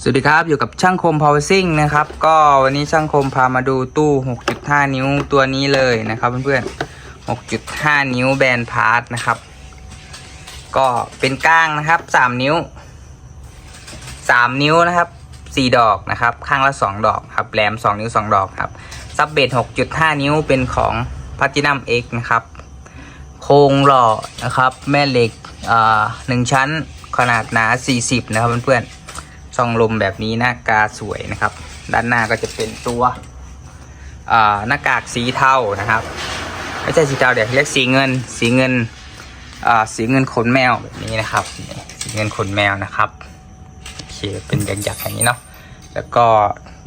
สวัสดีครับอยู่กับช่างคม Power Sing นะครับก็วันนี้ช่างคมพามาดูตู้ 6.5 นิ้วตัวนี้เลยนะครับเพื่อนๆ 6.5 นิ้วแบนพาร์ทนะครับก็เป็นก้างนะครับ3 นิ้ว3 นิ้วนะครับ4 ดอกนะครับข้างละ2 ดอกครับแหลม2 นิ้ว 2 ดอกครับซับเบส 6.5 นิ้วเป็นของ Platinum X นะครับโครงหล่อนะครับแม่เหล็ก1 ชั้นขนาดหนา40นะครับเพื่อนๆช่องลมแบบนี้หน้ากาสวยนะครับด้านหน้าก็จะเป็นตัวหน้ากากสีเทานะครับไม่ใช่สีเทาเดี๋ยวเรียกสีเงินสีเงินขนแมวแบบนี้นะครับสีเงินขนแมวนะครับโอเคเป็นหยักๆอย่างนี้เนาะแล้วก็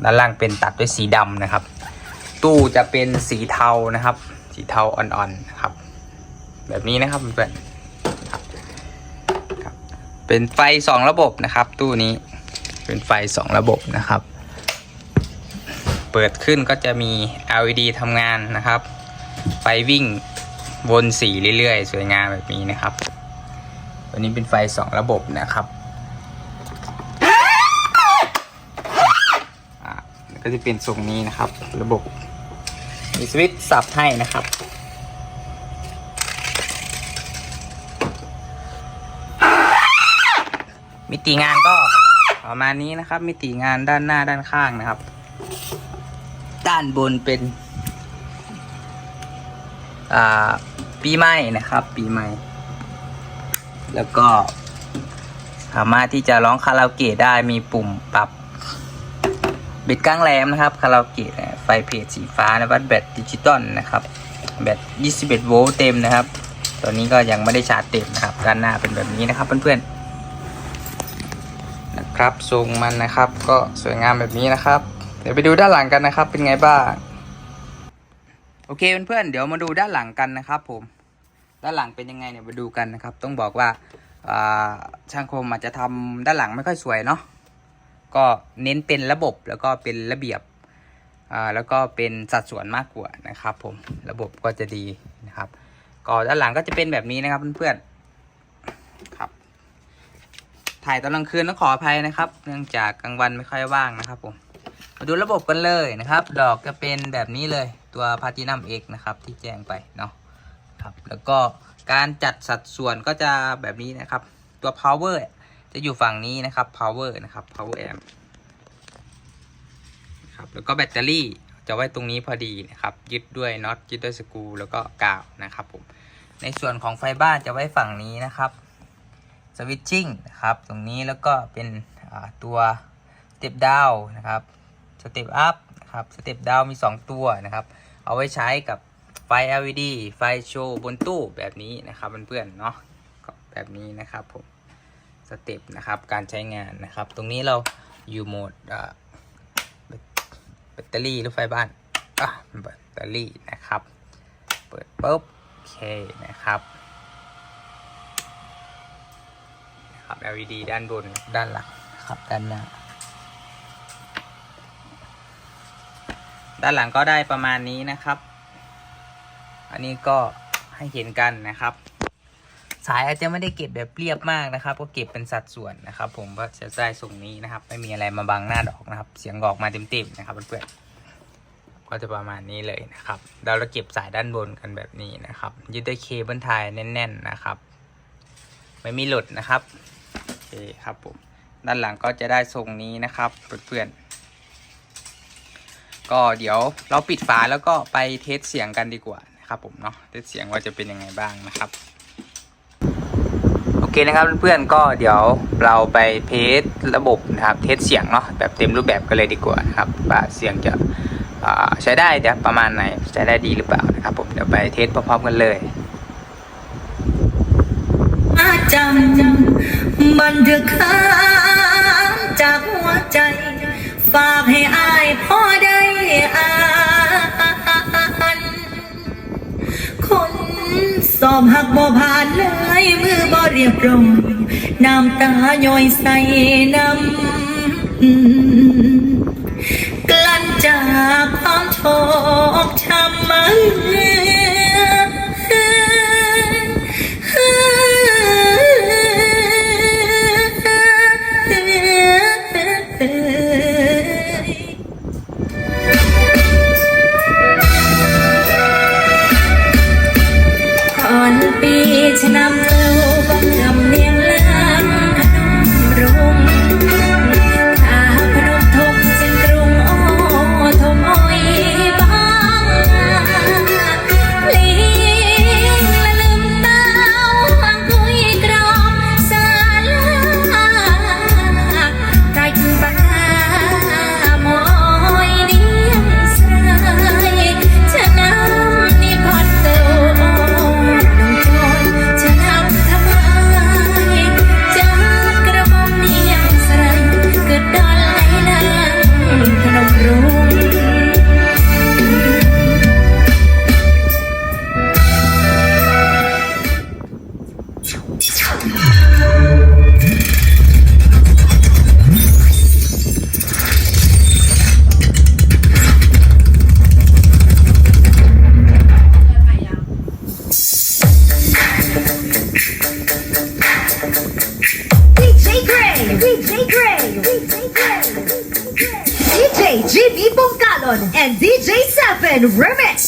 ด้านล่างเป็นตัดด้วยสีดำนะครับตู้จะเป็นสีเทานะครับสีเทาอ่อนๆนะครับแบบนี้นะครับเพื่อนๆเป็นไฟ2 ระบบนะครับตู้นี้เป็นไฟ2 ระบบนะครับเปิดขึ้นก็จะมี LED ทำงานนะครับไฟวิ่งวนสีเรื่อยๆสวยงามแบบนี้นะครับตัวนี้เป็นไฟ2 ระบบนะครับก็จะเป็นทรงนี้นะครับระบบมีสวิตช์สับให้นะครับมิติงานก็ประมาณนี้นะครับมิติงานด้านหน้าด้านข้างนะครับด้านบนเป็นปีใหม่นะครับปีใหม่แล้วก็สามารถที่จะร้องคาราโอเกะได้มีปุ่มปรับเบ็ดก้างแหลมนะครับคาราโอเกะไฟเพจสีฟ้านะวัดแบตดิจิตอลนะครับแบต21 โวลต์เต็มนะครับตัวนี้ก็ยังไม่ได้ชาร์จเต็มนะครับด้านหน้าเป็นแบบนี้นะครับเพื่อนๆครับทรงมันนะครับก็สวยงามแบบนี้นะครับเดี๋ยวไปดูด้านหลังกันนะครับเป็นไงบ้างโอเคเพื่อนๆเดี๋ยวมาดูด้านหลังกันนะครับผมด้านหลังเป็นยังไงเนี่ยมาดูกันนะครับต้องบอกว่าช่างคมอาจจะทำด้านหลังไม่ค่อยสวยเนาะก็เน้นเป็นระบบแล้วก็เป็นระเบียบแล้วก็เป็นสัดส่วนมากกว่านะครับผมระบบก็จะดีนะครับก็ด้านหลังก็จะเป็นแบบนี้นะครับเพื่อนๆครับถ่ายตอนกลางคืนต้องขออภัยนะครับเนื่องจากกลางวันไม่ค่อยว่างนะครับผมมาดูระบบกันเลยนะครับดอกจะเป็นแบบนี้เลยตัว Platinum X นะครับที่แจ้งไปเนาะครับแล้วก็การจัดสัดส่วนก็จะแบบนี้นะครับตัว power จะอยู่ฝั่งนี้นะครับ power นะครับ power amp ครับแล้วก็แบตเตอรี่จะไว้ตรงนี้พอดีนะครับยึดด้วยน็อตยึดด้วยสกรูแล้วก็กาวนะครับผมในส่วนของไฟบ้านจะไว้ฝั่งนี้นะครับสวิตชิ่งนะครับตรงนี้แล้วก็เป็นตัวสเต็ปดาวนะครับสเต็ปอัพนะครับสเต็ปดาวมี2 ตัวนะครับเอาไว้ใช้กับไฟ LED ไฟโชว์บนตู้แบบนี้นะครับเพื่อนๆเนาะแบบนี้นะครับผมสเต็ปนะครับการใช้งานนะครับตรงนี้เราอยู่โหมดแบตเตอรี่หรือไฟบ้านแบตเตอรี่นะครับเปิดปุ๊บโอเคนะครับLED ด้านบนด้านหลังครับด้านหน้าด้านหลังก็ได้ประมาณนี้นะครับอันนี้ก็ให้เห็นกันนะครับสายอาจจะไม่ได้เก็บแบบเรียบมากนะครับก็เก็บเป็นสัดส่วนนะครับผมก็จะได้ทรงนี้นะครับไม่มีอะไรมาบังหน้าดอกนะครับเสียงออกมาเต็มๆนะครับเพื่อนๆก็จะประมาณนี้เลยนะครับเราเก็บสายด้านบนกันแบบนี้นะครับยึดด้วยเคเบิลไทยแน่นๆนะครับไม่มีหลุดนะครับโอเคครับผมด้านหลังก็จะได้ทรงนี้นะครับเพื่อนๆก็เดี๋ยวเราปิดฝาแล้วก็ไปเทสเสียงกันดีกว่านะครับผมเนาะเทสเสียงว่าจะเป็นยังไงบ้างนะครับโอเคนะครับเพื่อนๆก็เดี๋ยวเราไปเทสระบบนะครับเทสเสียงเนาะแบบเต็มรูปแบบกันเลยดีกว่านะครับว่าเสียงจะใช้ได้จะประมาณไหนใช้ได้ดีหรือเปล่านะครับผมเดี๋ยวไปเทสพร้อมๆกันเลยจำบันทึกค้างจากหัวใจฝากให้อายพ่อได้อ่านคนสอบหักบ่ผ่านเลยมือบ่เรียบร้อยน้ำตาย้อยใส่น้ำกลั้นจากความโชคช้ำมัน เ DJ Jimmy Bongalon and DJ Seven Remix.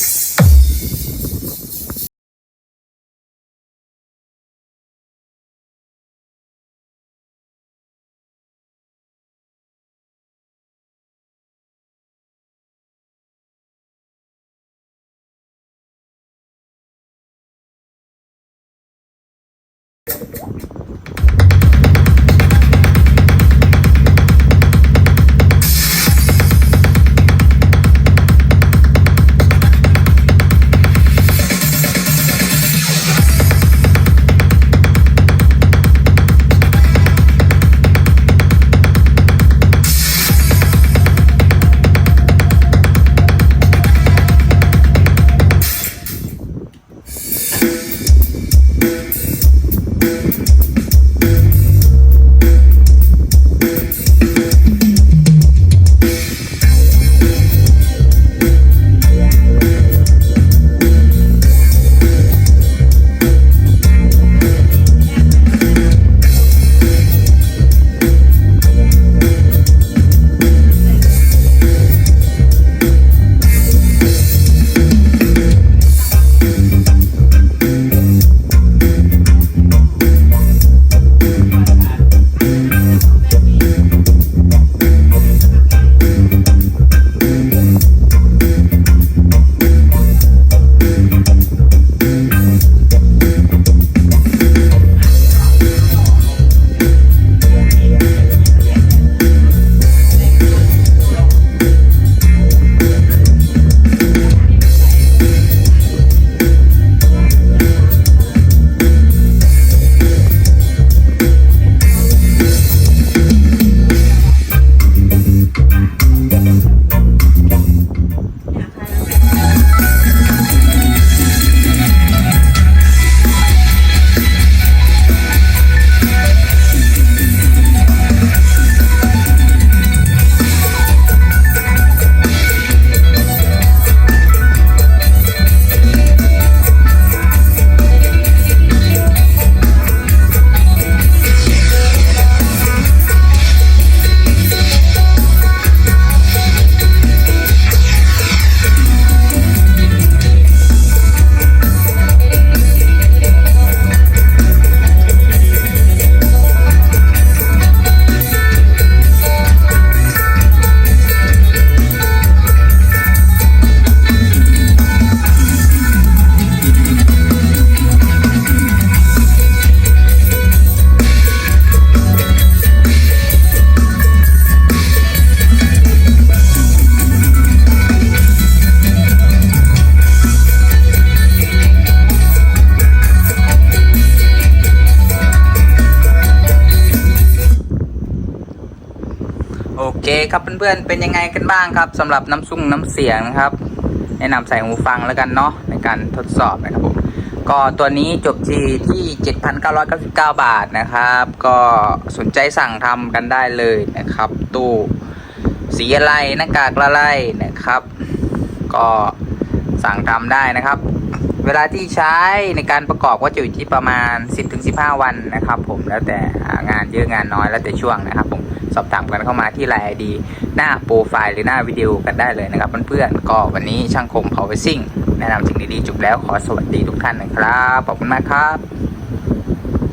โอเคครับเพื่อนๆเป็นยังไงกันบ้างครับสำหรับน้ำเสียงนะครับแนะนำใส่หูฟังแล้วกันเนาะในการทดสอบนะครับผมก็ตัวนี้จบที่ 7,999 บาทนะครับก็สนใจสั่งทำกันได้เลยนะครับตู้สีอะไรหน้ากากละลายนะครับก็สั่งทำได้นะครับเวลาที่ใช้ในการประกอบก็จะอยู่ที่ประมาณ 10-15 วันนะครับผมแล้วแต่งานเยอะงานน้อยแล้วแต่ช่วงนะครับผมสอบถามกันเข้ามาที่ไลน์ ID หน้าโปรไฟล์หรือหน้าวิดีโอกันได้เลยนะครับเพื่อนๆก็วันนี้ช่างคมเผาไปซิ่งแนะนำสิ่งดีๆจบแล้วขอสวัสดีทุกท่านนะครับขอบคุณมากครับ